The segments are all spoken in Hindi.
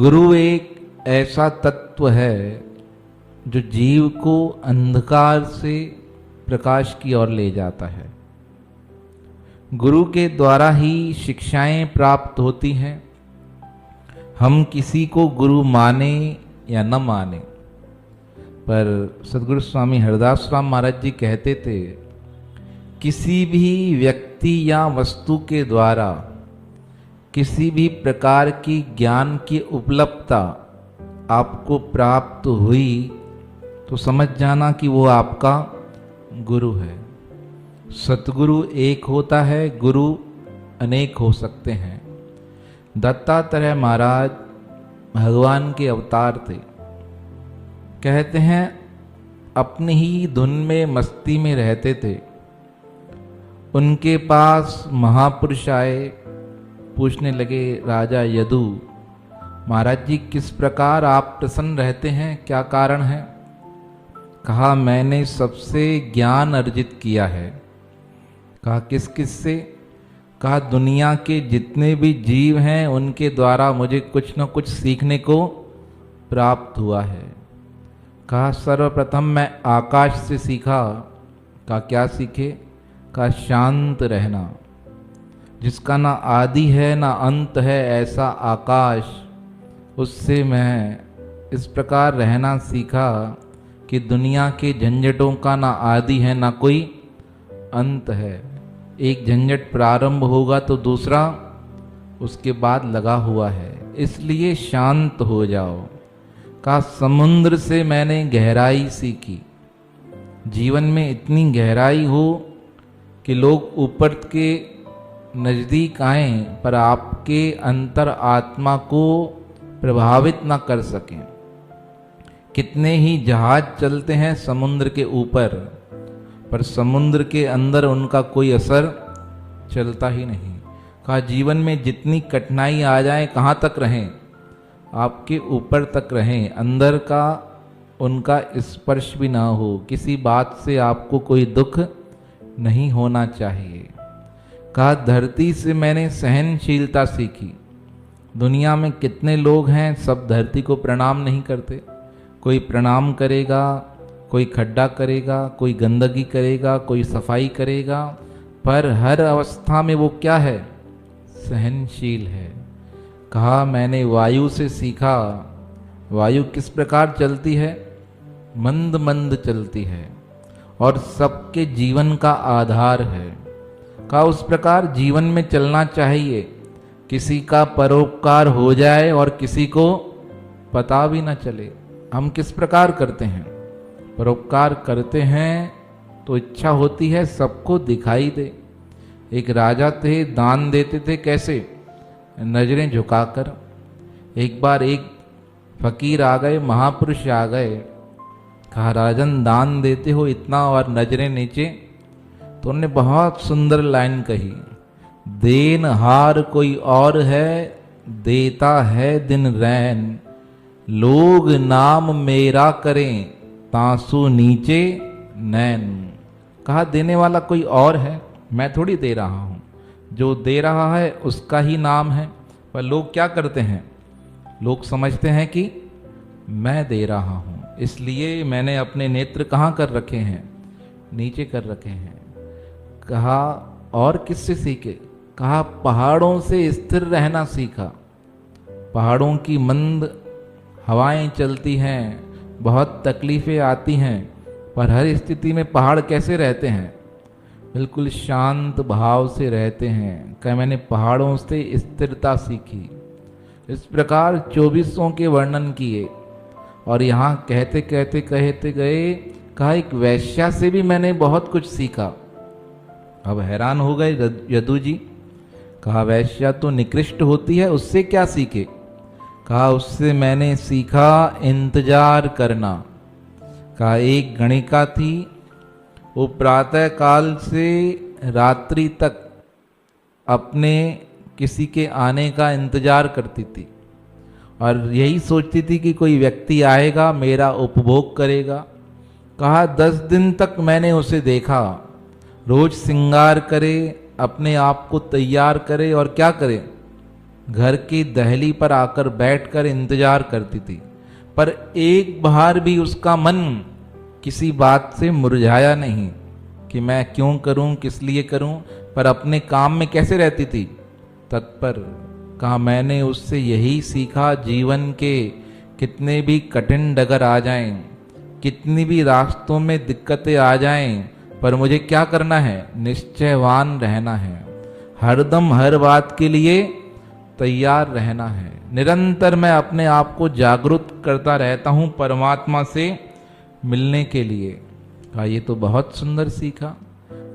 गुरु एक ऐसा तत्व है जो जीव को अंधकार से प्रकाश की ओर ले जाता है। गुरु के द्वारा ही शिक्षाएं प्राप्त होती हैं। हम किसी को गुरु माने या न माने, पर सद्गुरु स्वामी हरदास राम महाराज जी कहते थे, किसी भी व्यक्ति या वस्तु के द्वारा किसी भी प्रकार की ज्ञान की उपलब्धता आपको प्राप्त हुई तो समझ जाना कि वो आपका गुरु है। सतगुरु एक होता है, गुरु अनेक हो सकते हैं। दत्तात्रेय महाराज भगवान के अवतार थे। कहते हैं अपनी ही धुन में मस्ती में रहते थे। उनके पास महापुरुष आए, पूछने लगे, राजा यदु महाराज जी किस प्रकार आप प्रसन्न रहते हैं, क्या कारण है? कहा मैंने सबसे ज्ञान अर्जित किया है। कहा किस किस से? कहा दुनिया के जितने भी जीव हैं उनके द्वारा मुझे कुछ न कुछ सीखने को प्राप्त हुआ है। कहा सर्वप्रथम मैं आकाश से सीखा। कहा क्या सीखे? कहा शांत रहना, जिसका ना आदि है ना अंत है ऐसा आकाश, उससे मैं इस प्रकार रहना सीखा कि दुनिया के झंझटों का ना आदि है ना कोई अंत है। एक झंझट प्रारंभ होगा तो दूसरा उसके बाद लगा हुआ है, इसलिए शांत हो जाओ। कहा समुद्र से मैंने गहराई सीखी। जीवन में इतनी गहराई हो कि लोग ऊपर के नज़दीक आएं पर आपके अंतर आत्मा को प्रभावित ना कर सकें। कितने ही जहाज चलते हैं समुद्र के ऊपर, पर समुद्र के अंदर उनका कोई असर चलता ही नहीं। कहा जीवन में जितनी कठिनाई आ जाए कहाँ तक रहें? आपके ऊपर तक रहें, अंदर का उनका स्पर्श भी ना हो। किसी बात से आपको कोई दुख नहीं होना चाहिए। कहा धरती से मैंने सहनशीलता सीखी। दुनिया में कितने लोग हैं, सब धरती को प्रणाम नहीं करते। कोई प्रणाम करेगा, कोई खड्डा करेगा, कोई गंदगी करेगा, कोई सफाई करेगा, पर हर अवस्था में वो क्या है? सहनशील है। कहा मैंने वायु से सीखा। वायु किस प्रकार चलती है? मंद मंद चलती है और सबके जीवन का आधार है। कहा उस प्रकार जीवन में चलना चाहिए, किसी का परोपकार हो जाए और किसी को पता भी ना चले। हम किस प्रकार करते हैं? परोपकार करते हैं तो इच्छा होती है सबको दिखाई दे। एक राजा थे, दान देते थे कैसे? नजरें झुकाकर। एक बार एक फकीर आ गए, महापुरुष आ गए। कहा राजन दान देते हो इतना और नजरें नीचे? तो उन्होंने बहुत सुंदर लाइन कही, देनहार कोई और है, देता है दिन रैन, लोग नाम मेरा करें, तांसू नीचे नैन। कहा देने वाला कोई और है, मैं थोड़ी दे रहा हूँ। जो दे रहा है उसका ही नाम है, पर लोग क्या करते हैं? लोग समझते हैं कि मैं दे रहा हूँ, इसलिए मैंने अपने नेत्र कहाँ कर रखे हैं? नीचे कर रखे हैं। कहा और किससे सीखे? कहा पहाड़ों से स्थिर रहना सीखा। पहाड़ों की मंद हवाएं चलती हैं, बहुत तकलीफें आती हैं, पर हर स्थिति में पहाड़ कैसे रहते हैं? बिल्कुल शांत भाव से रहते हैं। कहा मैंने पहाड़ों से स्थिरता सीखी। इस प्रकार 24 के वर्णन किए और यहाँ कहते कहते गए। कहा एक वैश्या से भी मैंने बहुत कुछ सीखा। अब हैरान हो गए यदु जी। कहा वैश्या तो निकृष्ट होती है, उससे क्या सीखे? कहा उससे मैंने सीखा इंतजार करना। कहा एक गणिका थी, वो प्रातः काल से रात्रि तक अपने किसी के आने का इंतजार करती थी और यही सोचती थी कि कोई व्यक्ति आएगा, मेरा उपभोग करेगा। कहा 10 दिन तक मैंने उसे देखा, रोज श्रृंगार करे, अपने आप को तैयार करे और क्या करे? घर की दहली पर आकर बैठकर इंतजार करती थी, पर एक बार भी उसका मन किसी बात से मुरझाया नहीं कि मैं क्यों करूं, किस लिए करूं, पर अपने काम में कैसे रहती थी, तत्पर। कहा मैंने उससे यही सीखा, जीवन के कितने भी कठिन डगर आ जाएं, कितनी भी रास्तों में दिक्कतें आ जाएं, पर मुझे क्या करना है, निश्चयवान रहना है, हरदम हर बात के लिए तैयार रहना है। निरंतर मैं अपने आप को जागरूक करता रहता हूं परमात्मा से मिलने के लिए। कहा ये तो बहुत सुंदर सीखा।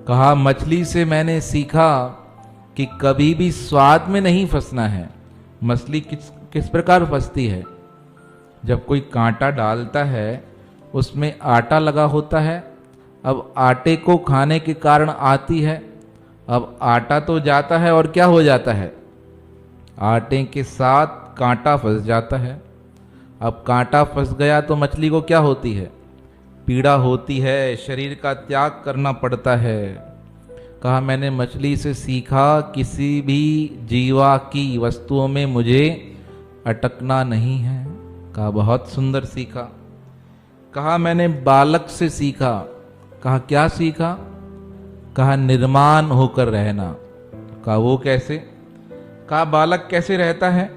कहा मछली से मैंने सीखा कि कभी भी स्वाद में नहीं फंसना है। मछली किस प्रकार फंसती है, जब कोई कांटा डालता है उसमें आटा लगा होता है, अब आटे को खाने के कारण आती है, अब आटा तो जाता है और क्या हो जाता है, आटे के साथ कांटा फंस जाता है। अब कांटा फंस गया तो मछली को क्या होती है, पीड़ा होती है, शरीर का त्याग करना पड़ता है। कहा मैंने मछली से सीखा किसी भी जीवा की वस्तुओं में मुझे अटकना नहीं है। कहा बहुत सुंदर सीखा। कहा मैंने बालक से सीखा। कहा क्या सीखा, कहा निर्माण होकर रहना। कहा वो कैसे, कहा बालक कैसे रहता है,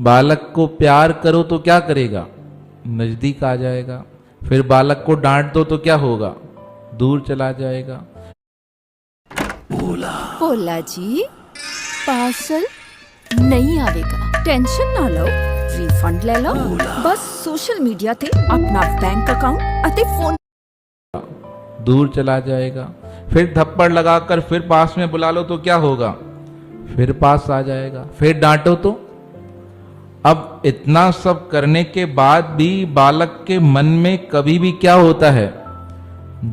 बालक को प्यार करो तो क्या करेगा, नजदीक आ जाएगा, फिर बालक को डांट दो तो क्या होगा, दूर चला जाएगा। भोला जी पार्सल नहीं आवेगा, टेंशन ना लो, रिफंड ले लो, बस सोशल मीडिया ते अपना बैंक अकाउंट अते फोन दूर चला जाएगा। फिर थप्पड़ लगाकर फिर पास में बुला लो तो क्या होगा, फिर पास आ जाएगा, फिर डांटो तो। अब इतना सब करने के बाद भी बालक के मन में कभी भी क्या होता है,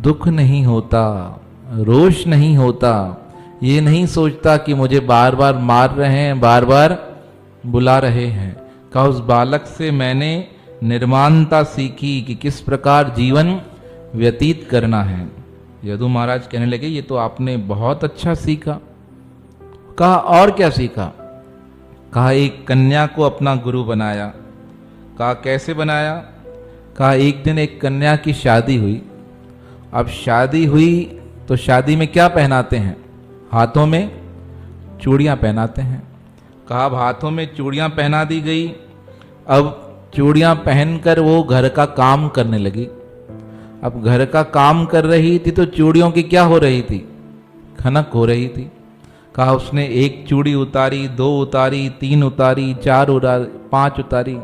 दुख नहीं होता, रोष नहीं होता, ये नहीं सोचता कि मुझे बार बार मार रहे हैं, बार बार बुला रहे हैं। कहा उस बालक से मैंने निर्माणता सीखी कि किस प्रकार जीवन व्यतीत करना है। यदु महाराज कहने लगे ये तो आपने बहुत अच्छा सीखा। कहा और क्या सीखा, कहा एक कन्या को अपना गुरु बनाया। कहा कैसे बनाया, कहा एक दिन एक कन्या की शादी हुई। अब शादी हुई तो शादी में क्या पहनाते हैं, हाथों में चूड़ियां पहनाते हैं। कहा अब हाथों में चूड़ियां पहना दी गई। अब चूड़ियां पहनकर वो घर का काम करने लगी। अब घर का काम कर रही थी तो चूड़ियों की क्या हो रही थी, खनक हो रही थी। कहा उसने एक चूड़ी उतारी, दो उतारी, तीन उतारी, चार उतारी, पांच उतारी।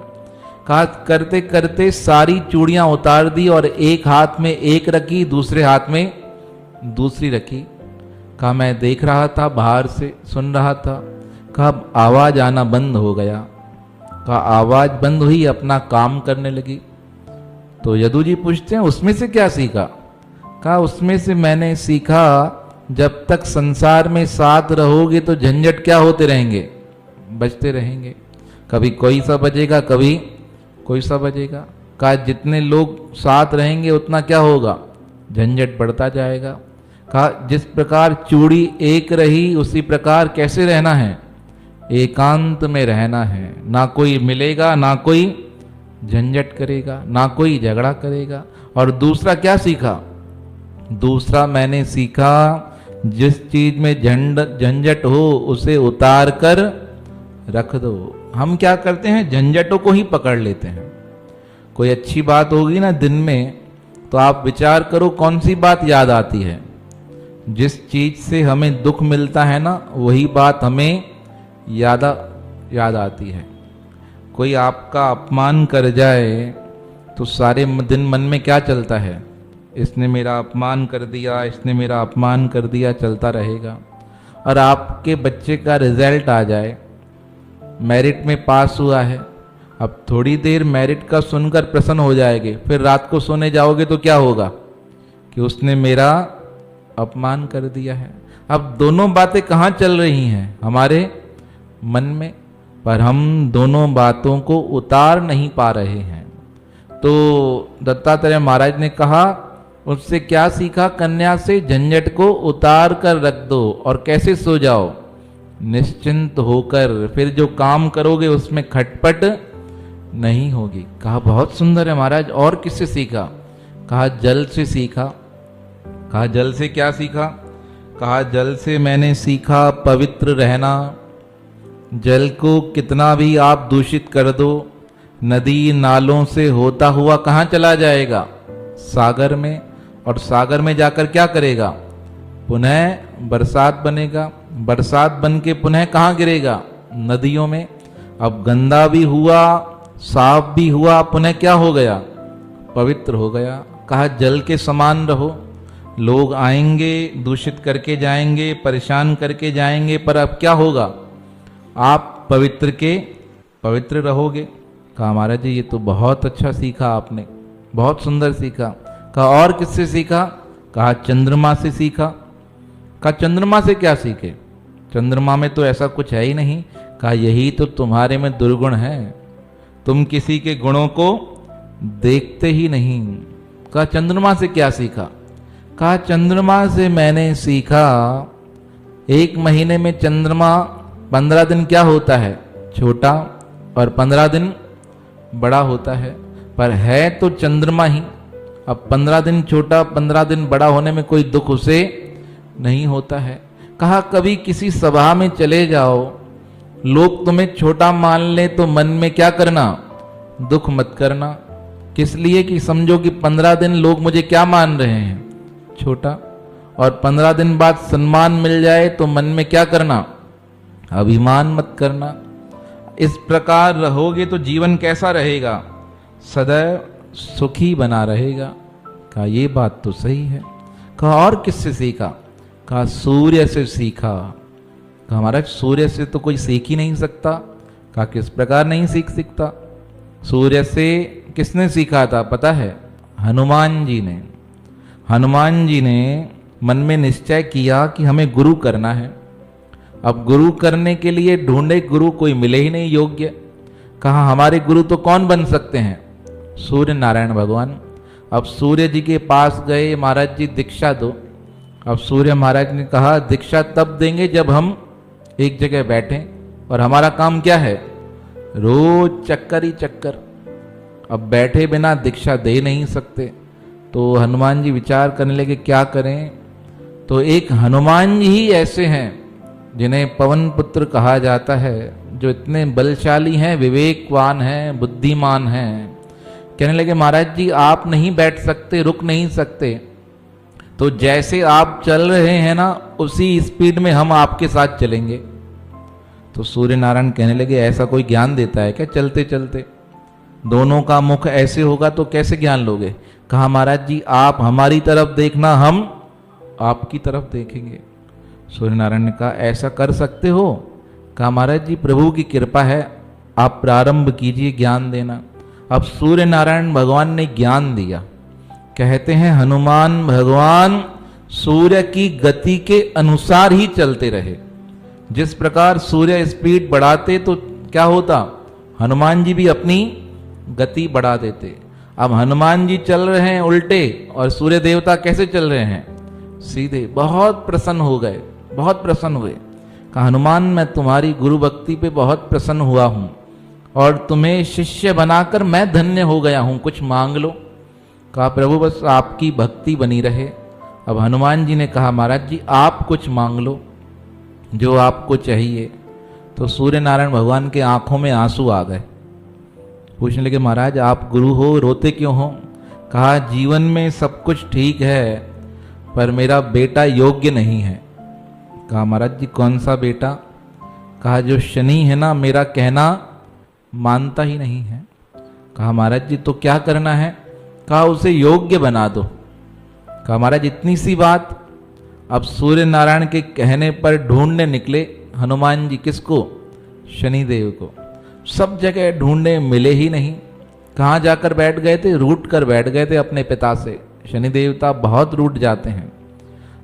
कहा करते करते सारी चूड़ियां उतार दी और एक हाथ में एक रखी, दूसरे हाथ में दूसरी रखी। कहा मैं देख रहा था, बाहर से सुन रहा था। कहा आवाज आना बंद हो गया। कहा आवाज बंद हुई, अपना काम करने लगी। तो यदु जी पूछते हैं उसमें से क्या सीखा। कहा उसमें से मैंने सीखा जब तक संसार में साथ रहोगे तो झंझट क्या होते रहेंगे, बचते रहेंगे। कभी कोई सा बजेगा, कभी कोई सा बजेगा। कहा जितने लोग साथ रहेंगे उतना क्या होगा, झंझट बढ़ता जाएगा। कहा जिस प्रकार चूड़ी एक रही उसी प्रकार कैसे रहना है, एकांत में रहना है। ना कोई मिलेगा, ना कोई झंझट करेगा, ना कोई झगड़ा करेगा। और दूसरा क्या सीखा, दूसरा मैंने सीखा जिस चीज में झंझट हो उसे उतार कर रख दो। हम क्या करते हैं, झंझटों को ही पकड़ लेते हैं। कोई अच्छी बात होगी ना दिन में तो आप विचार करो कौन सी बात याद आती है। जिस चीज से हमें दुख मिलता है ना वही बात हमें याद आती है। कोई आपका अपमान कर जाए तो सारे दिन मन में क्या चलता है, इसने मेरा अपमान कर दिया, इसने मेरा अपमान कर दिया, चलता रहेगा। और आपके बच्चे का रिजल्ट आ जाए, मेरिट में पास हुआ है, अब थोड़ी देर मेरिट का सुनकर प्रसन्न हो जाएंगे, फिर रात को सोने जाओगे तो क्या होगा कि उसने मेरा अपमान कर दिया है। अब दोनों बातें कहाँ चल रही हैं, हमारे मन में, पर हम दोनों बातों को उतार नहीं पा रहे हैं। तो दत्तात्रेय महाराज ने कहा उससे क्या सीखा, कन्या से झंझट को उतार कर रख दो और कैसे सो जाओ, निश्चिंत होकर फिर जो काम करोगे उसमें खटपट नहीं होगी। कहा बहुत सुंदर है महाराज, और किससे सीखा? कहा जल से सीखा। कहा जल से क्या सीखा? कहा जल से मैंने सीखा पवित्र रहना। जल को कितना भी आप दूषित कर दो, नदी नालों से होता हुआ कहाँ चला जाएगा? सागर में। और सागर में जाकर क्या करेगा? पुनः बरसात बनेगा, बरसात बन के पुनः कहाँ गिरेगा? नदियों में। अब गंदा भी हुआ, साफ भी हुआ, पुनः क्या हो गया? पवित्र हो गया। कहा जल के समान रहो। लोग आएंगे, दूषित करके जाएंगे, परेशान करके जाएंगे, पर अब क्या होगा? आप पवित्र के पवित्र रहोगे। कहा महाराज जी ये तो बहुत अच्छा सीखा आपने, बहुत सुंदर सीखा। कहा और किससे सीखा? कहा चंद्रमा से सीखा। कहा चंद्रमा से क्या सीखे? चंद्रमा में तो ऐसा कुछ है ही नहीं। कहा यही तो तुम्हारे में दुर्गुण है, तुम किसी के गुणों को देखते ही नहीं। कहा चंद्रमा से क्या सीखा? कहा चंद्रमा से मैंने सीखा, एक महीने में चंद्रमा 15 दिन क्या होता है? छोटा, और 15 दिन बड़ा होता है। पर है तो चंद्रमा ही। अब 15 दिन छोटा 15 दिन बड़ा होने में कोई दुख उसे नहीं होता है। कहा कभी किसी सभा में चले जाओ, लोग तुम्हें छोटा मान ले तो मन में क्या करना? दुख मत करना। किस लिए? कि समझो कि 15 दिन लोग मुझे क्या मान रहे हैं? छोटा। और 15 दिन बाद सम्मान मिल जाए तो मन में क्या करना? अभिमान मत करना। इस प्रकार रहोगे तो जीवन कैसा रहेगा? सदैव सुखी बना रहेगा। कहा ये बात तो सही है। कहा और किससे सीखा? कहा सूर्य से सीखा। कहा महाराज सूर्य से तो कोई सीख ही नहीं सकता। कहा किस प्रकार नहीं सीख सकता? सूर्य से किसने सीखा था पता है? हनुमान जी ने। हनुमान जी ने मन में निश्चय किया कि हमें गुरु करना है। अब गुरु करने के लिए ढूंढे, गुरु कोई मिले ही नहीं योग्य। कहा हमारे गुरु तो कौन बन सकते हैं? सूर्य नारायण भगवान। अब सूर्य जी के पास गए, महाराज जी दीक्षा दो। अब सूर्य महाराज ने कहा दीक्षा तब देंगे जब हम एक जगह बैठें, और हमारा काम क्या है? रोज चक्कर ही चक्कर। अब बैठे बिना दीक्षा दे नहीं सकते। तो हनुमान जी विचार करने लगे क्या करें। तो एक हनुमान जी ही ऐसे हैं जिन्हें पवन पुत्र कहा जाता है, जो इतने बलशाली हैं, विवेकवान हैं, बुद्धिमान हैं। कहने लगे महाराज जी आप नहीं बैठ सकते, रुक नहीं सकते, तो जैसे आप चल रहे हैं ना उसी स्पीड में हम आपके साथ चलेंगे। तो सूर्य नारायण कहने लगे ऐसा कोई ज्ञान देता है क्या? चलते चलते दोनों का मुख ऐसे होगा तो कैसे ज्ञान लोगे? कहा महाराज जी आप हमारी तरफ देखना, हम आपकी तरफ देखेंगे। सूर्य नारायण ने कहा ऐसा कर सकते हो? कहा महाराज जी प्रभु की कृपा है, आप प्रारंभ कीजिए ज्ञान देना। अब सूर्य नारायण भगवान ने ज्ञान दिया। कहते हैं हनुमान भगवान सूर्य की गति के अनुसार ही चलते रहे। जिस प्रकार सूर्य स्पीड बढ़ाते तो क्या होता? हनुमान जी भी अपनी गति बढ़ा देते। अब हनुमान जी चल रहे हैं उल्टे और सूर्य देवता कैसे चल रहे हैं? सीधे। बहुत प्रसन्न हो गए, बहुत प्रसन्न हुए। कहा हनुमान मैं तुम्हारी गुरु भक्ति पे बहुत प्रसन्न हुआ हूं और तुम्हें शिष्य बनाकर मैं धन्य हो गया हूं, कुछ मांग लो। कहा प्रभु बस आपकी भक्ति बनी रहे। अब हनुमान जी ने कहा महाराज जी आप कुछ मांग लो जो आपको चाहिए। तो सूर्य नारायण भगवान के आंखों में आंसू आ गए। पूछने लगे महाराज आप गुरु हो, रोते क्यों हो? कहा जीवन में सब कुछ ठीक है पर मेरा बेटा योग्य नहीं है। कहा महाराज जी कौन सा बेटा? कहा जो शनि है ना, मेरा कहना मानता ही नहीं है। कहा महाराज जी तो क्या करना है? कहा उसे योग्य बना दो। कहा महाराज इतनी सी बात? अब सूर्य नारायण के कहने पर ढूंढने निकले हनुमान जी किसको? शनिदेव को। सब जगह ढूंढे, मिले ही नहीं। कहाँ जाकर बैठ गए थे? रूठ कर बैठ गए थे अपने पिता से। शनि देवता बहुत रूठ जाते हैं।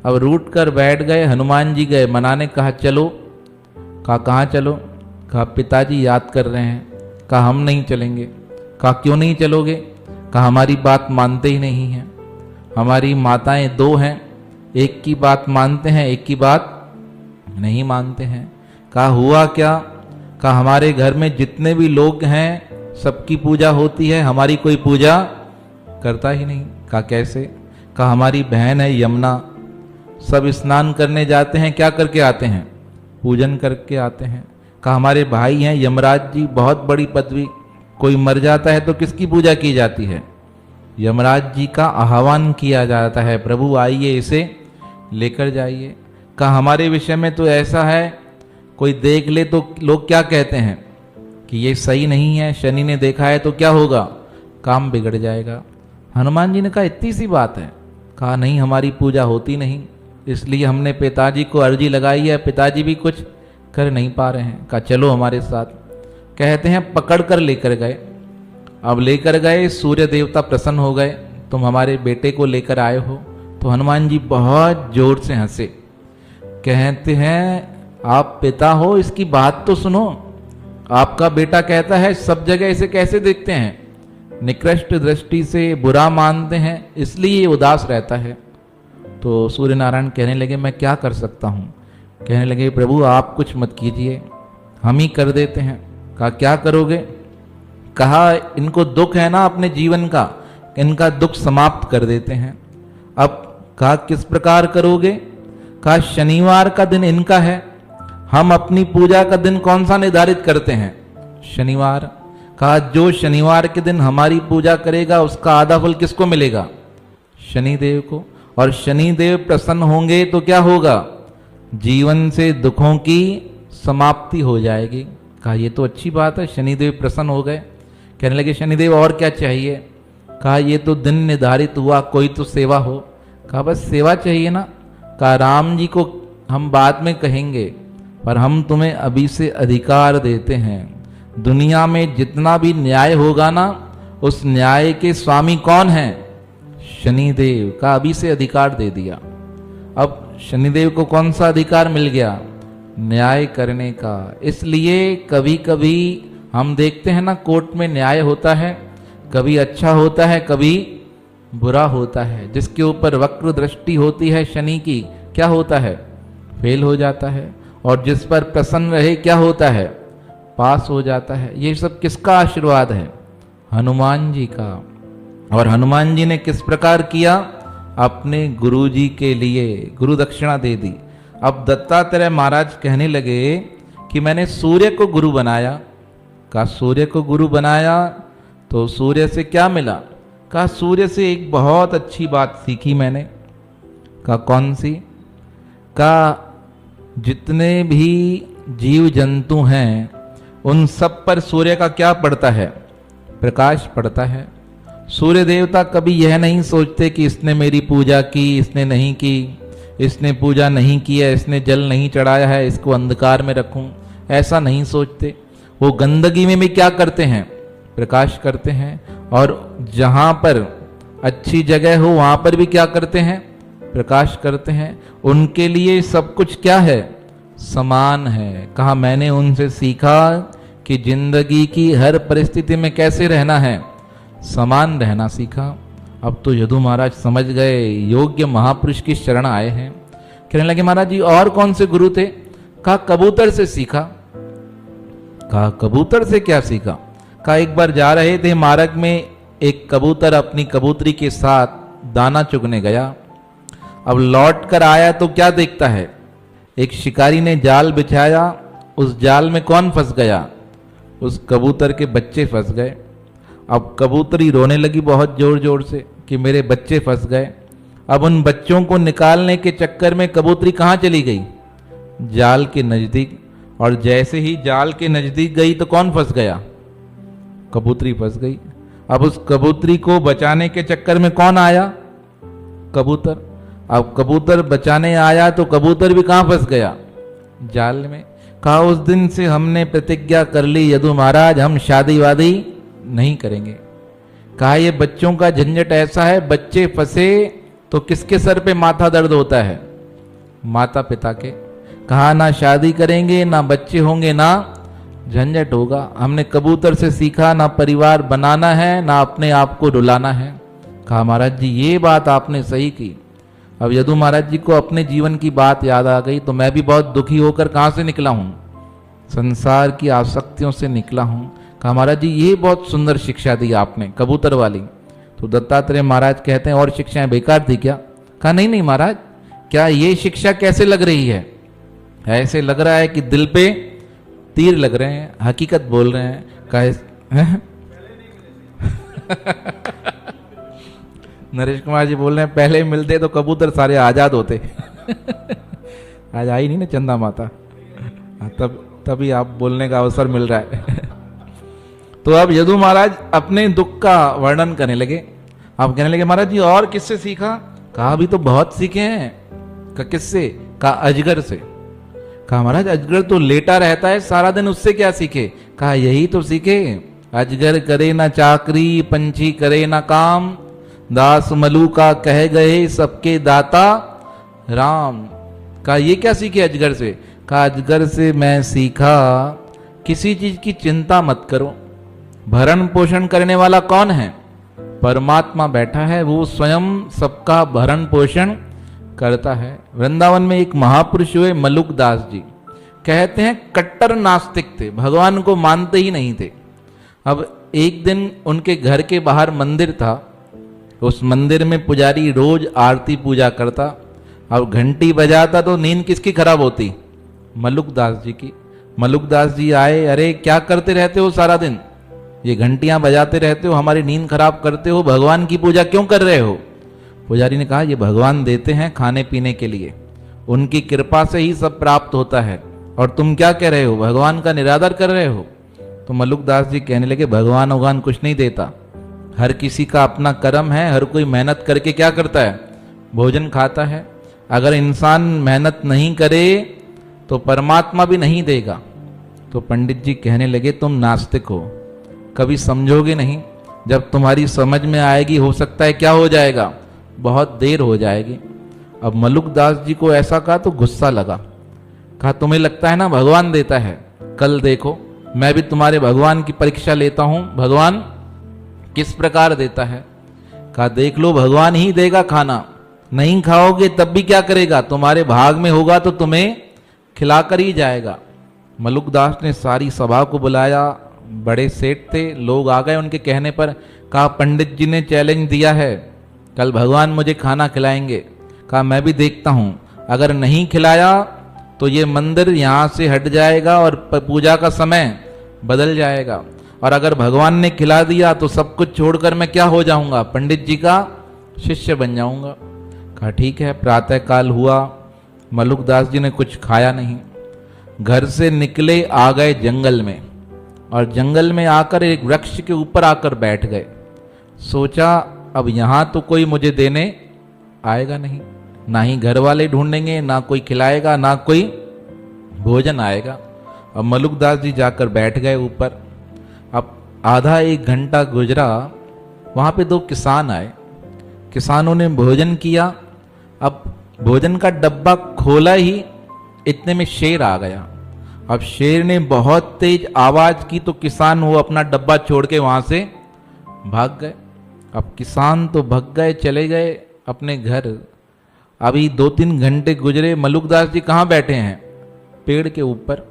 अब रूठ कर बैठ गए, हनुमान जी गए मनाने, कहा चलो। कहा कहाँ चलो? कहा पिताजी याद कर रहे हैं। कहा हम नहीं चलेंगे। कहा क्यों नहीं चलोगे? कहा हमारी बात मानते ही नहीं हैं। हमारी माताएं दो हैं, एक की बात मानते हैं, एक की बात नहीं मानते हैं। कहा हुआ क्या? कहा हमारे घर में जितने भी लोग हैं सबकी पूजा होती है, हमारी कोई पूजा करता ही नहीं। कहा कैसे? कहा हमारी बहन है यमुना, सब स्नान करने जाते हैं, क्या करके आते हैं? पूजन करके आते हैं। कहा हमारे भाई हैं यमराज जी, बहुत बड़ी पदवी, कोई मर जाता है तो किसकी पूजा की जाती है? यमराज जी का आह्वान किया जाता है, प्रभु आइए इसे लेकर जाइए। कहा हमारे विषय में तो ऐसा है, कोई देख ले तो लोग क्या कहते हैं कि ये सही नहीं है, शनि ने देखा है तो क्या होगा? काम बिगड़ जाएगा। हनुमान जी ने कहा इतनी सी बात है? कहा नहीं, हमारी पूजा होती नहीं, इसलिए हमने पिताजी को अर्जी लगाई है, पिताजी भी कुछ कर नहीं पा रहे हैं। कहा चलो हमारे साथ। कहते हैं पकड़ कर लेकर गए। अब लेकर गए, सूर्य देवता प्रसन्न हो गए, तुम हमारे बेटे को लेकर आए हो। तो हनुमान जी बहुत जोर से हंसे, कहते हैं आप पिता हो, इसकी बात तो सुनो। आपका बेटा कहता है सब जगह इसे कैसे देखते हैं, निकृष्ट दृष्टि से बुरा मानते हैं, इसलिए ये उदास रहता है। तो सूर्य नारायण कहने लगे मैं क्या कर सकता हूँ? कहने लगे प्रभु आप कुछ मत कीजिए, हम ही कर देते हैं। कहा क्या करोगे? कहा इनको दुख है ना अपने जीवन का, इनका दुख समाप्त कर देते हैं। अब कहा किस प्रकार करोगे? कहा शनिवार का दिन इनका है, हम अपनी पूजा का दिन कौन सा निर्धारित करते हैं? शनिवार। कहा जो शनिवार के दिन हमारी पूजा करेगा उसका आधा फल किसको मिलेगा? शनिदेव को। और शनिदेव प्रसन्न होंगे तो क्या होगा? जीवन से दुखों की समाप्ति हो जाएगी। कहा ये तो अच्छी बात है, शनिदेव प्रसन्न हो गए। कहने लगे शनिदेव और क्या चाहिए? कहा ये तो दिन निर्धारित हुआ, कोई तो सेवा हो। कहा बस सेवा चाहिए ना? कहा राम जी को हम बाद में कहेंगे, पर हम तुम्हें अभी से अधिकार देते हैं, दुनिया में जितना भी न्याय होगा ना, उस न्याय के स्वामी कौन है? शनिदेव। का अभी से अधिकार दे दिया। अब शनिदेव को कौन सा अधिकार मिल गया? न्याय करने का। इसलिए कभी कभी हम देखते हैं ना, कोर्ट में न्याय होता है, कभी अच्छा होता है, कभी बुरा होता है। जिसके ऊपर वक्र दृष्टि होती है शनि की, क्या होता है? फेल हो जाता है। और जिस पर प्रसन्न रहे क्या होता है? पास हो जाता है। ये सब किसका आशीर्वाद है? हनुमान जी का। और हनुमान जी ने किस प्रकार किया? अपने गुरु जी के लिए गुरु दक्षिणा दे दी। अब दत्तात्रेय महाराज कहने लगे कि मैंने सूर्य को गुरु बनाया। कहा सूर्य को गुरु बनाया तो सूर्य से क्या मिला? कहा सूर्य से एक बहुत अच्छी बात सीखी मैंने। कहा कौन सी? कहा जितने भी जीव जंतु हैं उन सब पर सूर्य का क्या पड़ता है? प्रकाश पड़ता है। सूर्य देवता कभी यह नहीं सोचते कि इसने मेरी पूजा की, इसने नहीं की, इसने पूजा नहीं की है, इसने जल नहीं चढ़ाया है, इसको अंधकार में रखूं, ऐसा नहीं सोचते। वो गंदगी में भी क्या करते हैं? प्रकाश करते हैं। और जहां पर अच्छी जगह हो वहां पर भी क्या करते हैं? प्रकाश करते हैं। उनके लिए सब कुछ क्या है? समान है। कहा मैंने उनसे सीखा कि जिंदगी की हर परिस्थिति में कैसे रहना है? समान रहना सीखा। अब तो यदु महाराज समझ गए, योग्य महापुरुष की शरण आए हैं। कहने लगे महाराज जी और कौन से गुरु थे? कहा कबूतर से सीखा। कहा कबूतर से क्या सीखा? कहा एक बार जा रहे थे मार्ग में, एक कबूतर अपनी कबूतरी के साथ दाना चुगने गया। अब लौट कर आया तो क्या देखता है? एक शिकारी ने जाल बिछाया, उस जाल में कौन फंस गया? उस कबूतर के बच्चे फंस गए। अब कबूतरी रोने लगी बहुत जोर जोर से कि मेरे बच्चे फंस गए। अब उन बच्चों को निकालने के चक्कर में कबूतरी कहाँ चली गई? जाल के नजदीक। और जैसे ही जाल के नजदीक गई तो कौन फंस गया? कबूतरी फंस गई। अब उस कबूतरी को बचाने के चक्कर में कौन आया? कबूतर। अब कबूतर बचाने आया तो कबूतर भी कहाँ फंस गया? जाल में। कहा उस दिन से हमने प्रतिज्ञा कर ली यदु महाराज हम शादी वादी नहीं करेंगे। कहा ये बच्चों का झंझट ऐसा है, बच्चे फंसे तो किसके सर पे माथा दर्द होता है? माता पिता के। कहा ना शादी करेंगे, ना बच्चे होंगे, ना झंझट होगा। हमने कबूतर से सीखा ना परिवार बनाना है, ना अपने आप को रुलाना है। कहा महाराज जी ये बात आपने सही की। अब यदु महाराज जी को अपने जीवन की बात याद आ गई तो मैं भी बहुत दुखी होकर कहाँ से निकला हूँ? संसार की आसक्तियों से निकला हूँ। कहा महाराज जी ये बहुत सुंदर शिक्षा दी आपने, कबूतर वाली। तो दत्तात्रेय महाराज कहते हैं और शिक्षाएं बेकार थी क्या? कहा नहीं नहीं महाराज, क्या ये शिक्षा कैसे लग रही है? ऐसे लग रहा है कि दिल पे तीर लग रहे हैं, हकीकत बोल रहे हैं। कहा नरेश कुमार जी बोल रहे हैं पहले मिलते तो कबूतर सारे आजाद होते। आज आई नहीं ना चंदा माता, तभी आप बोलने का अवसर मिल रहा है। तो अब यदु महाराज अपने दुख का वर्णन करने लगे। आप कहने लगे महाराज जी और किससे सीखा? कहा अभी तो बहुत सीखे हैं। कहा किससे? कहा अजगर से। कहा महाराज अजगर तो लेटा रहता है सारा दिन, उससे क्या सीखे? कहा यही तो सीखे, अजगर करे ना चाकरी, पंछी करे ना काम, दास मलू का कह गए सबके दाता राम। कहा ये क्या सीखे अजगर से? कहा अजगर से मैं सीखा किसी चीज की चिंता मत करो। भरण पोषण करने वाला कौन है? परमात्मा बैठा है, वो स्वयं सबका भरण पोषण करता है। वृंदावन में एक महापुरुष हुए मलुक दास जी, कहते हैं कट्टर नास्तिक थे, भगवान को मानते ही नहीं थे। अब एक दिन उनके घर के बाहर मंदिर था, उस मंदिर में पुजारी रोज आरती पूजा करता। अब घंटी बजाता तो नींद किसकी खराब होती? मलुक दास जी की। मलुक दास जी आए, अरे क्या करते रहते हो सारा दिन, ये घंटियां बजाते रहते हो, हमारी नींद खराब करते हो, भगवान की पूजा क्यों कर रहे हो? पुजारी ने कहा ये भगवान देते हैं खाने पीने के लिए, उनकी कृपा से ही सब प्राप्त होता है, और तुम क्या कह रहे हो, भगवान का निरादर कर रहे हो? तो मलुक दास जी कहने लगे भगवान भगवान कुछ नहीं देता, हर किसी का अपना कर्म है, हर कोई मेहनत करके क्या करता है, भोजन खाता है। अगर इंसान मेहनत नहीं करे तो परमात्मा भी नहीं देगा। तो पंडित जी कहने लगे तुम नास्तिक हो, कभी समझोगे नहीं, जब तुम्हारी समझ में आएगी हो सकता है क्या हो जाएगा, बहुत देर हो जाएगी। अब मलुक दास जी को ऐसा कहा तो गुस्सा लगा। कहा तुम्हें लगता है ना भगवान देता है, कल देखो मैं भी तुम्हारे भगवान की परीक्षा लेता हूं, भगवान किस प्रकार देता है। कहा देख लो भगवान ही देगा खाना, नहीं खाओगे तब भी क्या करेगा, तुम्हारे भाग में होगा तो तुम्हें खिलाकर ही जाएगा। मलुक दास ने सारी सभा को बुलाया, बड़े सेठ थे, लोग आ गए उनके कहने पर। कहा पंडित जी ने चैलेंज दिया है, कल भगवान मुझे खाना खिलाएंगे। कहा मैं भी देखता हूं, अगर नहीं खिलाया तो ये मंदिर यहां से हट जाएगा और पूजा का समय बदल जाएगा, और अगर भगवान ने खिला दिया तो सब कुछ छोड़कर मैं क्या हो जाऊंगा, पंडित जी का शिष्य बन जाऊंगा। कहा ठीक है। प्रातः काल हुआ, मलुक दास जी ने कुछ खाया नहीं, घर से निकले, आ गए जंगल में, और जंगल में आकर एक वृक्ष के ऊपर आकर बैठ गए। सोचा अब यहां तो कोई मुझे देने आएगा नहीं, ना ही घर वाले ढूंढेंगे, ना कोई खिलाएगा, ना कोई भोजन आएगा। अब मलुक दास जी जाकर बैठ गए ऊपर। अब आधा एक घंटा गुजरा, वहां पे दो किसान आए, किसानों ने भोजन किया। अब भोजन का डब्बा खोला ही इतने में शेर आ गया। अब शेर ने बहुत तेज आवाज की तो किसान वो अपना डब्बा छोड़ के वहां से भाग गए। अब किसान तो भाग गए, चले गए अपने घर। अभी 2-3 घंटे गुजरे, मलुक दास जी कहाँ बैठे हैं, पेड़ के ऊपर।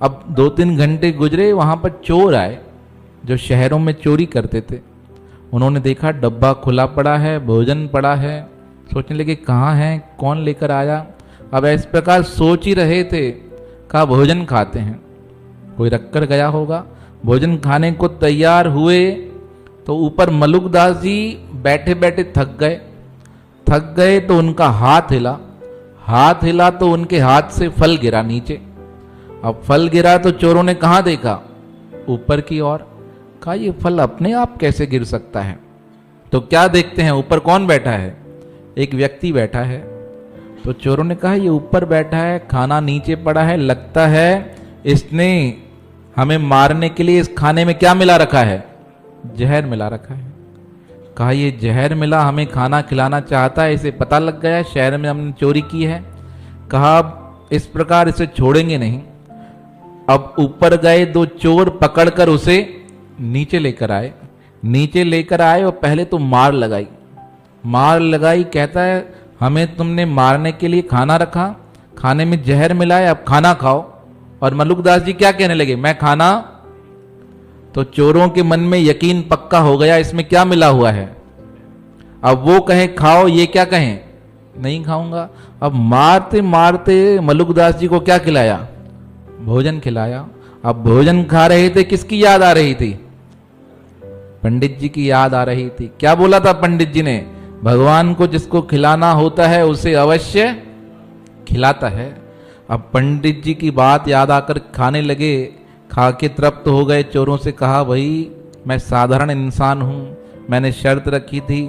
अब 2-3 घंटे गुजरे, वहां पर चोर आए जो शहरों में चोरी करते थे। उन्होंने देखा डब्बा खुला पड़ा है, भोजन पड़ा है, सोचने लगे कहाँ है, कौन लेकर आया। अब इस प्रकार सोच ही रहे थे, कहा भोजन खाते हैं, कोई रखकर गया होगा। भोजन खाने को तैयार हुए तो ऊपर मलुक दास जी बैठे बैठे थक गए तो उनका हाथ हिला तो उनके हाथ से फल गिरा नीचे। अब फल गिरा तो चोरों ने कहाँ देखा, ऊपर की ओर। कहा ये फल अपने आप कैसे गिर सकता है, तो क्या देखते हैं ऊपर कौन बैठा है, एक व्यक्ति बैठा है। तो चोरों ने कहा ये ऊपर बैठा है, खाना नीचे पड़ा है, लगता है इसने हमें मारने के लिए इस खाने में क्या मिला रखा है, जहर मिला रखा है। कहा ये जहर मिला, हमें खाना खिलाना चाहता है, इसे पता लग गया शहर में हमने चोरी की है। कहा अब इस प्रकार इसे छोड़ेंगे नहीं। अब ऊपर गए, दो चोर पकड़कर उसे नीचे लेकर आए और पहले तो मार लगाई। कहता है हमें तुमने मारने के लिए खाना रखा, खाने में जहर मिलाया, अब खाना खाओ। और मलुकदास जी क्या कहने लगे, मैं खाना, तो चोरों के मन में यकीन पक्का हो गया इसमें क्या मिला हुआ है। अब वो कहे खाओ, ये क्या कहें नहीं खाऊंगा। अब मारते मारते मलुकदास जी को क्या खिलाया, भोजन खिलाया। अब भोजन खा रहे थे, किसकी याद आ रही थी, पंडित जी की याद आ रही थी। क्या बोला था पंडित जी ने, भगवान को जिसको खिलाना होता है उसे अवश्य खिलाता है। अब पंडित जी की बात याद आकर खाने लगे, खा के तृप्त हो गए। चोरों से कहा भाई मैं साधारण इंसान हूं, मैंने शर्त रखी थी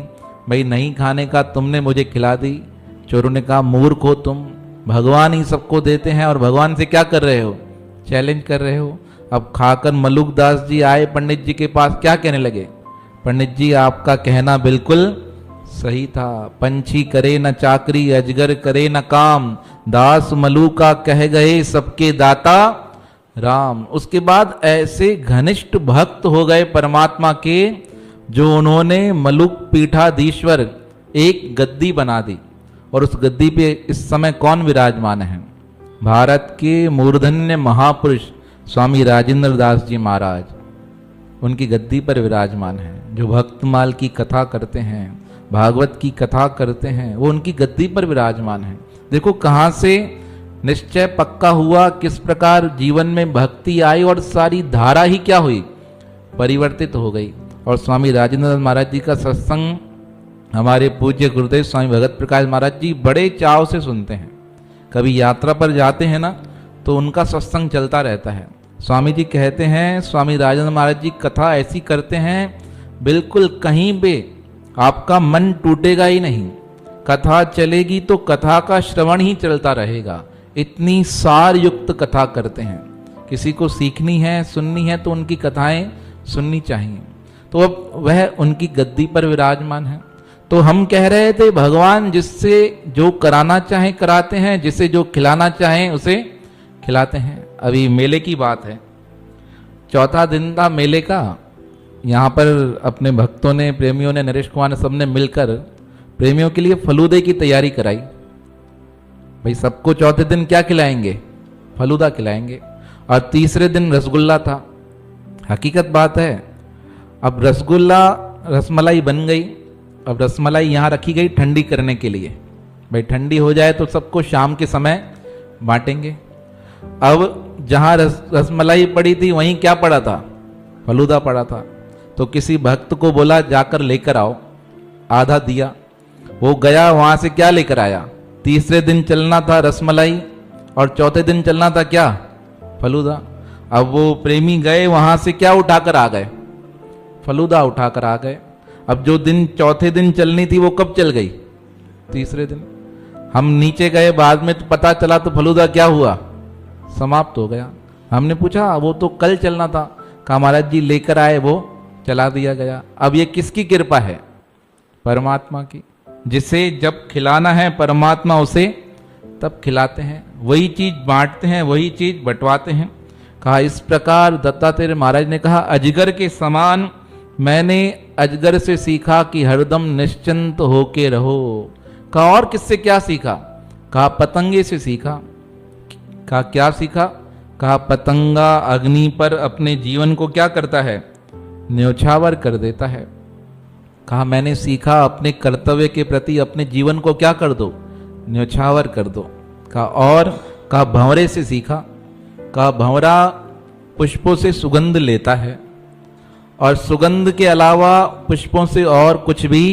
भाई नहीं खाने का, तुमने मुझे खिला दी। चोरों ने कहा मूर्ख हो तुम, भगवान ही सबको देते हैं और भगवान से क्या कर रहे हो, चैलेंज कर रहे हो। अब खाकर मलुकदास जी आए पंडित जी के पास, क्या कहने लगे, पंडित जी आपका कहना बिल्कुल सही था, पंछी करे न चाकरी, अजगर करे न काम, दास मलु का कह गए सबके दाता राम। उसके बाद ऐसे घनिष्ठ भक्त हो गए परमात्मा के, जो उन्होंने मलुक पीठाधीश्वर एक गद्दी बना दी। और उस गद्दी पे इस समय कौन विराजमान है, भारत के मूर्धन्य महापुरुष स्वामी राजेंद्र दास जी महाराज, उनकी गद्दी पर विराजमान है। जो भक्तमाल की कथा करते हैं, भागवत की कथा करते हैं, वो उनकी गद्दी पर विराजमान है। देखो कहां से निश्चय पक्का हुआ, किस प्रकार जीवन में भक्ति आई और सारी धारा ही क्या हुई, परिवर्तित हो गई। और स्वामी राजेंद्र महाराज जी का सत्संग हमारे पूज्य गुरुदेव स्वामी भगत प्रकाश महाराज जी बड़े चाव से सुनते हैं। कभी यात्रा पर जाते हैं ना तो उनका सत्संग चलता रहता है। स्वामी जी कहते हैं, स्वामी राजेंद्र महाराज जी कथा ऐसी करते हैं बिल्कुल कहीं पे आपका मन टूटेगा ही नहीं, कथा चलेगी तो कथा का श्रवण ही चलता रहेगा। इतनी सार युक्त कथा करते हैं, किसी को सीखनी है सुननी है तो उनकी कथाएं सुननी चाहिए। तो अब वह उनकी गद्दी पर विराजमान है। तो हम कह रहे थे भगवान जिससे जो कराना चाहे कराते हैं, जिसे जो खिलाना चाहे उसे खिलाते हैं। अभी मेले की बात है, चौथा दिन था मेले का। यहाँ पर अपने भक्तों ने, प्रेमियों ने, नरेश कुमार ने, सबने मिलकर प्रेमियों के लिए फलूदे की तैयारी कराई। भाई सबको चौथे दिन क्या खिलाएंगे, फलूदा खिलाएंगे। और तीसरे दिन रसगुल्ला था। हकीकत बात है, अब रसगुल्ला रसमलाई बन गई। अब रसमलाई यहाँ रखी गई ठंडी करने के लिए, भाई ठंडी हो जाए तो सबको शाम के समय बांटेंगे। अब जहाँ रसमलाई पड़ी थी वहीं क्या पड़ा था, फलूदा पड़ा था। तो किसी भक्त को बोला जाकर लेकर आओ, आधा दिया। वो गया, वहां से क्या लेकर आया, तीसरे दिन चलना था रसमलाई और चौथे दिन चलना था क्या, फलूदा। अब वो प्रेमी गए, वहां से क्या उठाकर आ गए, फलूदा उठाकर आ गए। अब जो दिन चौथे दिन चलनी थी वो कब चल गई, तीसरे दिन। हम नीचे गए, बाद में तो पता चला तो फलूदा क्या हुआ, समाप्त हो गया। हमने पूछा वो तो कल चलना था, कहा महाराज जी लेकर आए, वो चला दिया गया। अब ये किसकी कृपा है, परमात्मा की। जिसे जब खिलाना है परमात्मा उसे तब खिलाते हैं, वही चीज बांटते हैं, वही चीज बंटवाते हैं। कहा इस प्रकार दत्तात्रेय महाराज ने कहा अजगर के समान मैंने अजगर से सीखा कि हरदम निश्चिंत होके रहो। कहा और किससे क्या सीखा, कहा पतंगे से सीखा। कहा क्या सीखा, कहा पतंगा अग्नि पर अपने जीवन को क्या करता है, न्योछावर कर देता है। कहा मैंने सीखा अपने कर्तव्य के प्रति अपने जीवन को क्या कर दो, न्योछावर कर दो। कहा और, कहा भंवरे से सीखा। कहा भंवरा पुष्पों से सुगंध लेता है और सुगंध के अलावा पुष्पों से और कुछ भी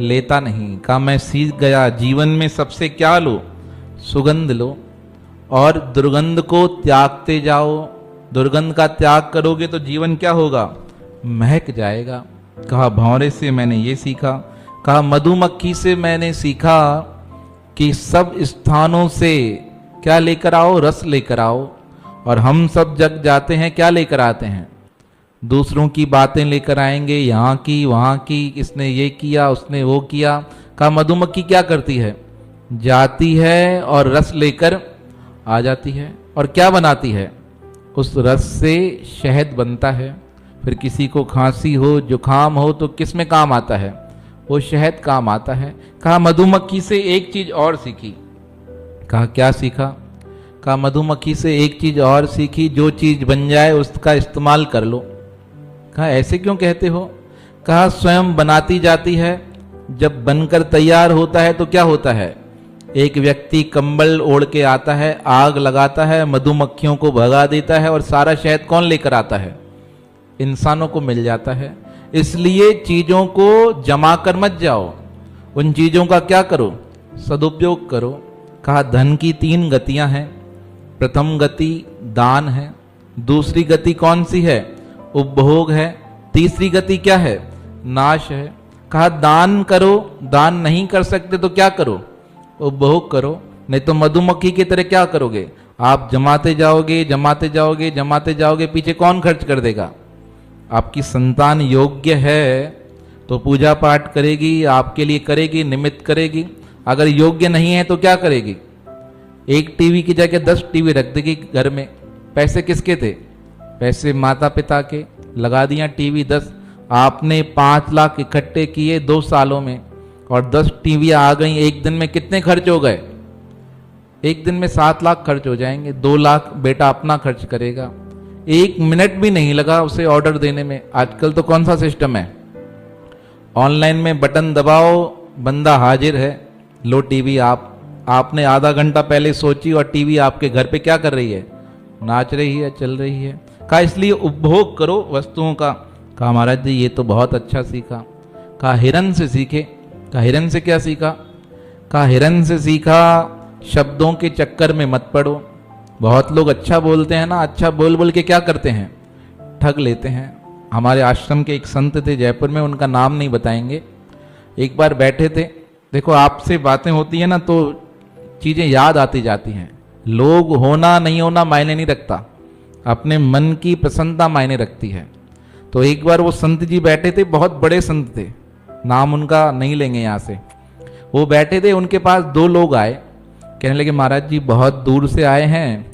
लेता नहीं। कहा मैं सीख गया जीवन में सबसे क्या लो, सुगंध लो और दुर्गंध को त्यागते जाओ। दुर्गंध का त्याग करोगे तो जीवन क्या होगा, महक जाएगा। कहा भंवरे से मैंने ये सीखा। कहा मधुमक्खी से मैंने सीखा कि सब स्थानों से क्या लेकर आओ, रस लेकर आओ। और हम सब जग जाते हैं, क्या लेकर आते हैं, दूसरों की बातें लेकर आएंगे, यहाँ की वहाँ की, इसने ये किया उसने वो किया। कहा मधुमक्खी क्या करती है, जाती है और रस लेकर आ जाती है और क्या बनाती है, उस रस से शहद बनता है। फिर किसी को खांसी हो, जुखाम हो तो किस में काम आता है, वो शहद काम आता है। कहा मधुमक्खी से एक चीज और सीखी। कहा क्या सीखा, कहा मधुमक्खी से एक चीज और सीखी, जो चीज बन जाए उसका इस्तेमाल कर लो। कहा ऐसे क्यों कहते हो? कहा स्वयं बनाती जाती है, जब बनकर तैयार होता है तो क्या होता है, एक व्यक्ति कंबल ओढ़ के आता है, आग लगाता है, मधुमक्खियों को भगा देता है और सारा शहद कौन लेकर आता है, इंसानों को मिल जाता है। इसलिए चीजों को जमा कर मत जाओ, उन चीजों का क्या करो, सदुपयोग करो। कहा धन की 3 गतियां हैं। प्रथम गति दान है, दूसरी गति कौन सी है, उपभोग है, तीसरी गति क्या है, नाश है। कहा दान करो, दान नहीं कर सकते तो क्या करो, उपभोग करो। नहीं तो मधुमक्खी की तरह क्या करोगे, आप जमाते जाओगे जमाते जाओगे जमाते जाओगे, पीछे कौन खर्च कर देगा? आपकी संतान योग्य है तो पूजा पाठ करेगी, आपके लिए करेगी, निमित्त करेगी। अगर योग्य नहीं है तो क्या करेगी, एक टीवी की जगह 10 टीवी रख देगी घर में। पैसे किसके थे, पैसे माता पिता के, लगा दिया टीवी 10। आपने 5 लाख इकट्ठे किए 2 सालों में और 10 टीवियां आ गई। एक दिन में कितने खर्च हो गए, एक दिन में 7 लाख खर्च हो जाएंगे। 2 लाख बेटा अपना खर्च करेगा। 1 मिनट भी नहीं लगा उसे ऑर्डर देने में। आजकल तो कौन सा सिस्टम है, ऑनलाइन में बटन दबाओ, बंदा हाजिर है, लो टीवी। आपने आधा घंटा पहले सोची और टीवी आपके घर पे क्या कर रही है, नाच रही है, चल रही है। कहा इसलिए उपभोग करो वस्तुओं का। कहा महाराज जी ये तो बहुत अच्छा सीखा। कहा हिरन से सीखे। कहा हिरन से क्या सीखा? कहा हिरन से सीखा शब्दों के चक्कर में मत पड़ो। बहुत लोग अच्छा बोलते हैं ना, अच्छा बोल बोल के क्या करते हैं, ठग लेते हैं। हमारे आश्रम के एक संत थे जयपुर में, उनका नाम नहीं बताएंगे। एक बार बैठे थे, देखो आपसे बातें होती है ना तो चीजें याद आती जाती हैं। लोग होना नहीं होना मायने नहीं रखता, अपने मन की प्रसन्नता मायने रखती है। तो एक बार वो संत जी बैठे थे, बहुत बड़े संत थे, नाम उनका नहीं लेंगे यहाँ से। वो बैठे थे, उनके पास 2 लोग आए, कहने लगे महाराज जी बहुत दूर से आए हैं,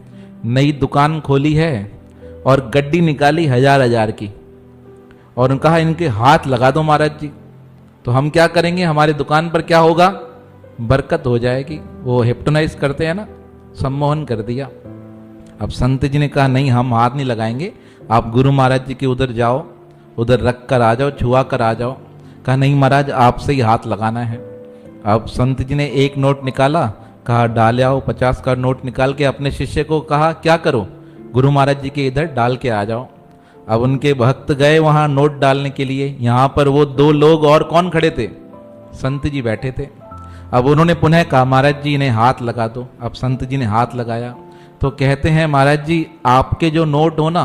नई दुकान खोली है और गड्डी निकाली 1000 की, और उन्होंने कहा इनके हाथ लगा दो महाराज जी, तो हम क्या करेंगे, हमारी दुकान पर क्या होगा, बरकत हो जाएगी। वो हिप्नोटाइज करते हैं ना, सम्मोहन कर दिया। अब संत जी ने कहा नहीं हम हाथ नहीं लगाएंगे, आप गुरु महाराज जी के उधर जाओ, उधर रख कर आ जाओ, छुआ कर आ जाओ। कहा नहीं महाराज आपसे ही हाथ लगाना है। अब संत जी ने 1 नोट निकाला, कहा डाल आओ। 50 का नोट निकाल के अपने शिष्य को कहा क्या करो, गुरु महाराज जी के इधर डाल के आ जाओ। अब उनके भक्त गए वहां नोट डालने के लिए। यहां पर वो 2 लोग और कौन खड़े थे, संत जी बैठे थे। अब उन्होंने पुनः कहा महाराज जी इन्हें हाथ लगा दो। अब संत जी ने हाथ लगाया तो कहते हैं महाराज जी आपके जो नोट हो ना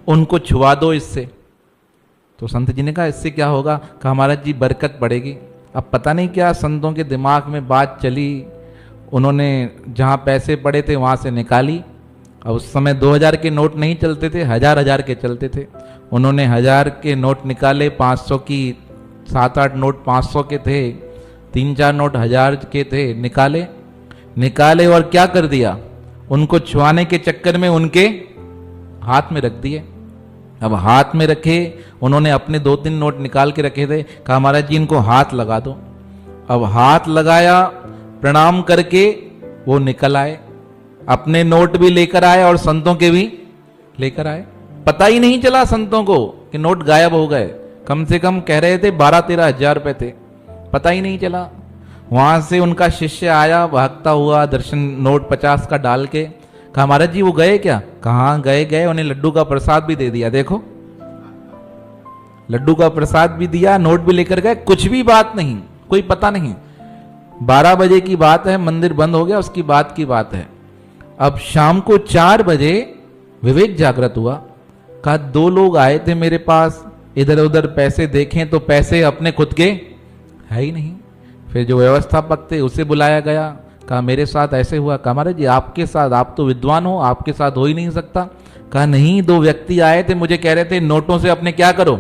उनको छुआ दो इससे। तो संत जी ने कहा इससे क्या होगा? कहा महाराज जी बरकत बढ़ेगी। अब पता नहीं क्या संतों के दिमाग में बात चली, उन्होंने जहाँ पैसे पड़े थे वहाँ से निकाली। अब उस समय 2000 के नोट नहीं चलते थे, 1000 के चलते थे। उन्होंने 1000 के नोट निकाले, 500 की 7-8 नोट 500 के थे, 3-4 नोट 1000 के थे, निकाले और क्या कर दिया, उनको छुआने के चक्कर में उनके हाथ में रख दिए। अब हाथ में रखे, उन्होंने अपने 2-3 नोट निकाल के रखे थे, कहा महाराज जी इनको हाथ लगा दो। अब हाथ लगाया, प्रणाम करके वो निकल आए, अपने नोट भी लेकर आए और संतों के भी लेकर आए। पता ही नहीं चला संतों को कि नोट गायब हो गए। कम से कम कह रहे थे 12-13 हजार रुपए थे, पता ही नहीं चला। वहां से उनका शिष्य आया भागता हुआ, दर्शन नोट 50 का डाल के, कहा महाराज जी वो गए क्या? कहाँ गए, उन्हें लड्डू का प्रसाद भी दे दिया। देखो लड्डू का प्रसाद भी दिया, नोट भी लेकर गए, कुछ भी बात नहीं, कोई पता नहीं। 12 बजे की बात है, मंदिर बंद हो गया, उसकी बात की बात है। अब शाम को 4 बजे विवेक जागृत हुआ। कहा 2 लोग आए थे मेरे पास, इधर उधर पैसे देखें तो पैसे अपने खुद के है ही नहीं। फिर जो व्यवस्थापक थे उसे बुलाया गया, कहा मेरे साथ ऐसे हुआ। कहा महाराज जी आपके साथ, आप तो विद्वान हो, आपके साथ हो ही नहीं सकता। कहा नहीं, 2 व्यक्ति आए थे, मुझे कह रहे थे नोटों से अपने क्या करो,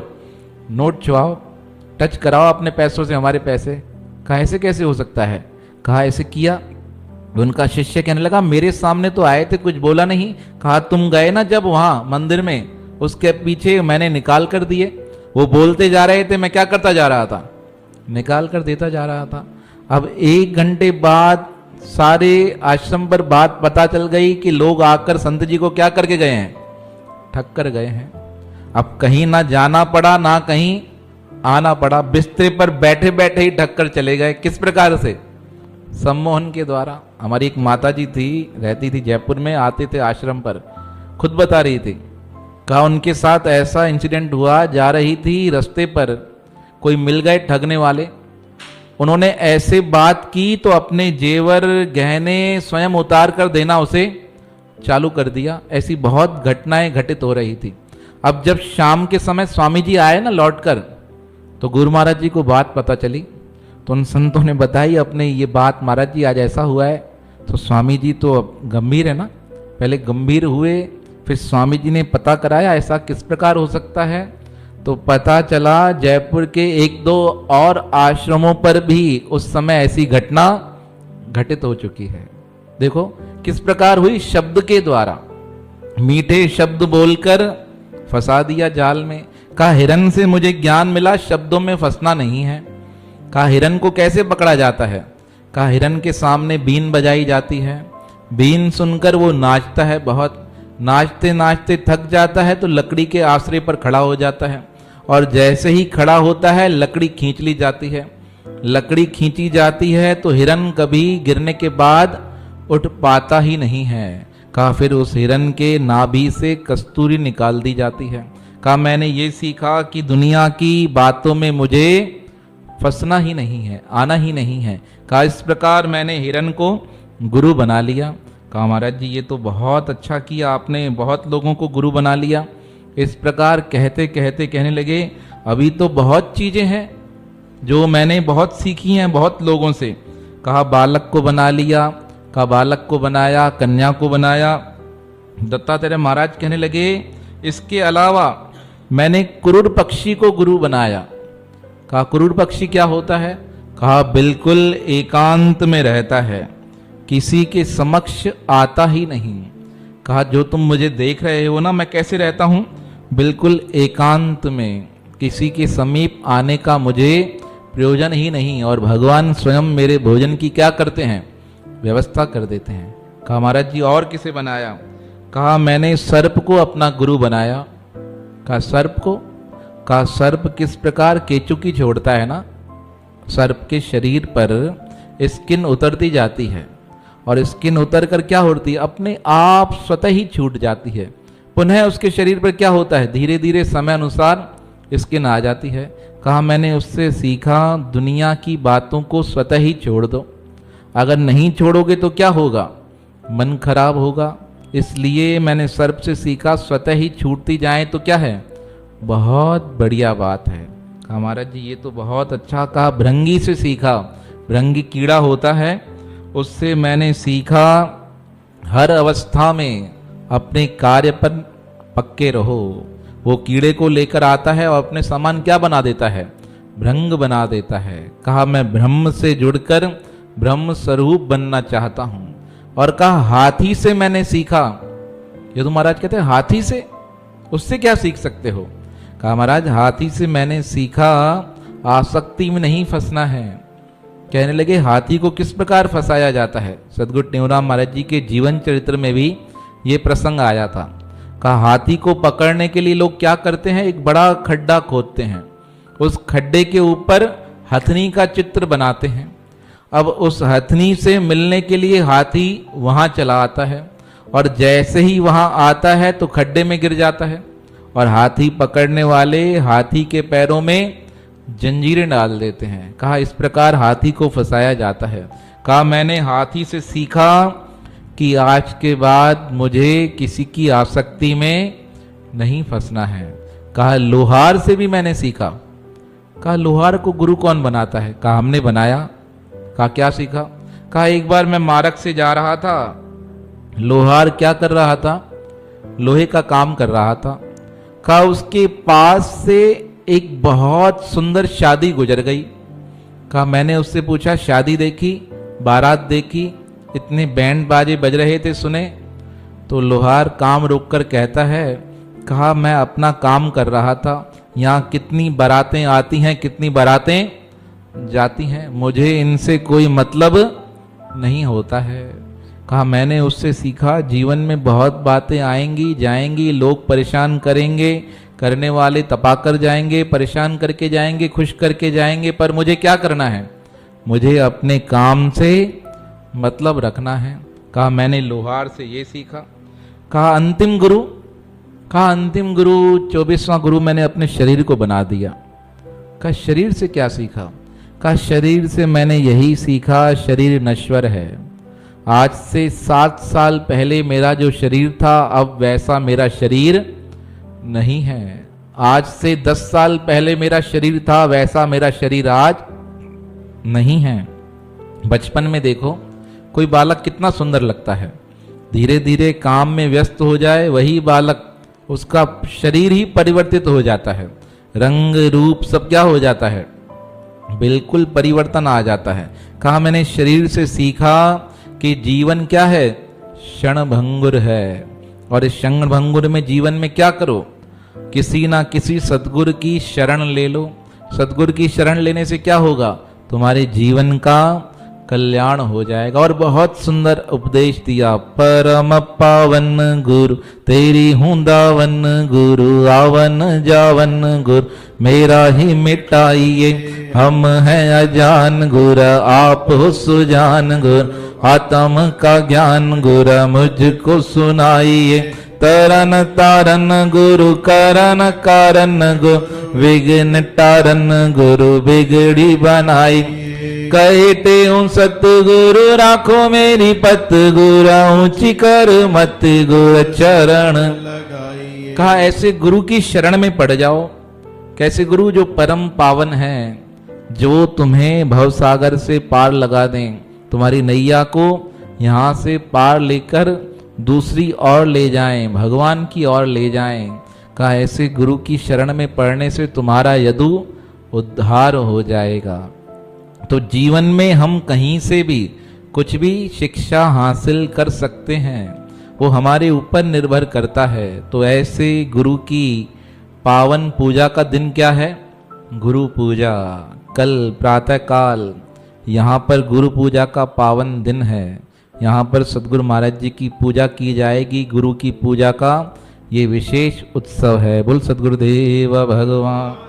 नोट छुआओ, टच कराओ अपने पैसों से हमारे पैसे। कहा ऐसे कैसे हो सकता है? कहा ऐसे किया। उनका शिष्य कहने लगा मेरे सामने तो आए थे, कुछ बोला नहीं। कहा तुम गए ना जब वहां मंदिर में, उसके पीछे मैंने निकाल कर दिए। वो बोलते जा रहे थे, मैं क्या करता जा रहा था, निकाल कर देता जा रहा था। अब 1 घंटे बाद सारे आश्रम पर बात पता चल गई कि लोग आकर संत जी को क्या करके गए हैं, ठग कर गए हैं। अब कहीं ना जाना पड़ा ना कहीं आना पड़ा, बिस्तर पर बैठे बैठे ही ठग कर चले गए। किस प्रकार से? सम्मोहन के द्वारा। हमारी एक माता जी थी, रहती थी जयपुर में, आते थे आश्रम पर, खुद बता रही थी, कहा उनके साथ ऐसा इंसिडेंट हुआ, जा रही थी रास्ते पर कोई मिल गए ठगने वाले, उन्होंने ऐसे बात की तो अपने जेवर गहने स्वयं उतार कर देना उसे चालू कर दिया। ऐसी बहुत घटनाएं घटित हो रही थी। अब जब शाम के समय स्वामी जी आए ना लौटकर, तो गुरु महाराज जी को बात पता चली, तो उन संतों ने बताई अपने ये बात, महाराज जी आज ऐसा हुआ है। तो स्वामी जी तो अब गंभीर है ना, पहले गंभीर हुए, फिर स्वामी जी ने पता कराया ऐसा किस प्रकार हो सकता है। तो पता चला जयपुर के एक दो और आश्रमों पर भी उस समय ऐसी घटना घटित हो चुकी है। देखो किस प्रकार हुई, शब्द के द्वारा, मीठे शब्द बोलकर फंसा दिया जाल में। कहा हिरन से मुझे ज्ञान मिला, शब्दों में फंसना नहीं है। कहा हिरन को कैसे पकड़ा जाता है? कहा हिरन के सामने बीन बजाई जाती है, बीन सुनकर वो नाचता है, बहुत नाचते नाचते थक जाता है तो लकड़ी के आश्रय पर खड़ा हो जाता है, और जैसे ही खड़ा होता है लकड़ी खींच ली जाती है। लकड़ी खींची जाती है तो हिरन कभी गिरने के बाद उठ पाता ही नहीं है। कहा फिर उस हिरन के नाभि से कस्तूरी निकाल दी जाती है। कहा मैंने ये सीखा कि दुनिया की बातों में मुझे फंसना ही नहीं है, आना ही नहीं है। कहा इस प्रकार मैंने हिरन को गुरु बना लिया। कहा महाराज जी ये तो बहुत अच्छा किया आपने, बहुत लोगों को गुरु बना लिया। इस प्रकार कहते कहते कहने लगे अभी तो बहुत चीजें हैं जो मैंने बहुत सीखी हैं बहुत लोगों से। कहा बालक को बना लिया, कहा बालक को बनाया, कन्या को बनाया। दत्तात्रेय महाराज कहने लगे इसके अलावा मैंने कुरुड़ पक्षी को गुरु बनाया। कहा कुरुड़ पक्षी क्या होता है? कहा बिल्कुल एकांत में रहता है, किसी के समक्ष आता ही नहीं। कहा जो तुम मुझे देख रहे हो ना, मैं कैसे रहता हूं, बिल्कुल एकांत में, किसी के समीप आने का मुझे प्रयोजन ही नहीं, और भगवान स्वयं मेरे भोजन की क्या करते हैं, व्यवस्था कर देते हैं। कहा महाराज जी और किसे बनाया? कहा मैंने सर्प को अपना गुरु बनाया। कहा सर्प को? कहा सर्प किस प्रकार केचुकी छोड़ता है ना, सर्प के शरीर पर स्किन उतरती जाती है, और स्किन उतर कर क्या होती है, अपने आप स्वतः ही छूट जाती है। पुनः उसके शरीर पर क्या होता है, धीरे धीरे समय अनुसार स्किन आ जाती है। कहा मैंने उससे सीखा दुनिया की बातों को स्वतः ही छोड़ दो, अगर नहीं छोड़ोगे तो क्या होगा, मन खराब होगा। इसलिए मैंने सर्प से सीखा स्वतः ही छूटती जाए तो क्या है, बहुत बढ़िया बात है। कहा महाराज जी ये तो बहुत अच्छा। कहा भृंगी से सीखा, भृंगी कीड़ा होता है, उससे मैंने सीखा हर अवस्था में अपने कार्य पर पक्के रहो। वो कीड़े को लेकर आता है और अपने सामान क्या बना देता है, भृंग बना देता है। कहा मैं ब्रह्म से जुड़कर ब्रह्म स्वरूप बनना चाहता हूं। और कहा हाथी से मैंने सीखा। ये तो महाराज कहते हैं हाथी से, उससे क्या सीख सकते हो? कहा महाराज हाथी से मैंने सीखा आसक्ति में नहीं फंसना है। कहने लगे हाथी को किस प्रकार फंसाया जाता है। सदगुरु टेऊराम महाराज जी के जीवन चरित्र में भी ये प्रसंग आया था। कहा हाथी को पकड़ने के लिए लोग क्या करते हैं, एक बड़ा खड्डा खोदते हैं, उस खड्डे के ऊपर हथनी का चित्र बनाते हैं। अब उस हथनी से मिलने के लिए हाथी वहां चला आता है, और जैसे ही वहां आता है तो खड्डे में गिर जाता है, और हाथी पकड़ने वाले हाथी के पैरों में जंजीरें डाल देते हैं। कहा इस प्रकार हाथी को फंसाया जाता है। कहा मैंने हाथी से सीखा कि आज के बाद मुझे किसी की आसक्ति में नहीं फंसना है। कहा लोहार से भी मैंने सीखा। कहा लोहार को गुरु कौन बनाता है? कहा हमने बनाया। कहा क्या सीखा? कहा एक बार मैं मार्ग से जा रहा था, लोहार क्या कर रहा था, लोहे का काम कर रहा था। कहा उसके पास से एक बहुत सुंदर शादी गुजर गई। कहा मैंने उससे पूछा शादी देखी, बारात देखी, इतने बैंड बाजे बज रहे थे सुने? तो लोहार काम रोककर कहता है, कहा मैं अपना काम कर रहा था, यहाँ कितनी बारातें आती हैं, कितनी बारातें जाती हैं, मुझे इनसे कोई मतलब नहीं होता है। कहा मैंने उससे सीखा जीवन में बहुत बातें आएंगी जाएंगी, लोग परेशान करेंगे, करने वाले तपाकर जाएंगे, परेशान करके जाएंगे, खुश करके जाएंगे, पर मुझे क्या करना है? मुझे अपने काम से मतलब रखना है। कहा मैंने लोहार से ये सीखा। कहा अंतिम गुरु, 24वां गुरु मैंने अपने शरीर को बना दिया। कहा शरीर से क्या सीखा? कहा शरीर से मैंने यही सीखा, शरीर नश्वर है। आज से 7 साल पहले मेरा जो शरीर था अब वैसा मेरा शरीर नहीं है। आज से 10 साल पहले मेरा शरीर था वैसा मेरा शरीर आज नहीं है। बचपन में देखो कोई बालक कितना सुंदर लगता है, धीरे धीरे काम में व्यस्त हो जाए वही बालक, उसका शरीर ही परिवर्तित हो जाता है, रंग रूप सब क्या हो जाता है, बिल्कुल परिवर्तन आ जाता है। कहा मैंने शरीर से सीखा कि जीवन क्या है, क्षणभंगुर है, और इस क्षणभंगुर में जीवन में क्या करो, किसी ना किसी सद्गुरु की शरण ले लो। सद्गुरु की शरण लेने से क्या होगा, तुम्हारे जीवन का कल्याण हो जाएगा। और बहुत सुंदर उपदेश दिया, परम पावन गुरु तेरी हूंदावन गुरु, आवन जावन गुरु मेरा ही मिटाइए, हम हैं अजान गुरु आप हो सुजान गुरु, आत्म का ज्ञान गुरु मुझको सुनाइए, तरन तारन गुरु करन कारण गुरु, विघ्न तारन गुरु बिगड़ी बनाई, कहते हूँ सतगुरु राखो मेरी पत गुरु, ऊंची कर मत गुरु चरण लगाइए। कहा ऐसे गुरु की शरण में पड़ जाओ। कैसे गुरु? जो परम पावन है, जो तुम्हें भवसागर से पार लगा दें, तुम्हारी नैया को यहाँ से पार लेकर दूसरी ओर ले जाएं, भगवान की ओर ले जाएं। कहा ऐसे गुरु की शरण में पड़ने से तुम्हारा यदु उद्धार हो जाएगा। तो जीवन में हम कहीं से भी कुछ भी शिक्षा हासिल कर सकते हैं, वो हमारे ऊपर निर्भर करता है। तो ऐसे गुरु की पावन पूजा का दिन क्या है? गुरु पूजा। कल प्रातः काल यहाँ पर गुरु पूजा का पावन दिन है। यहाँ पर सदगुरु महाराज जी की पूजा की जाएगी। गुरु की पूजा का ये विशेष उत्सव है। बोल सदगुरुदेव भगवान।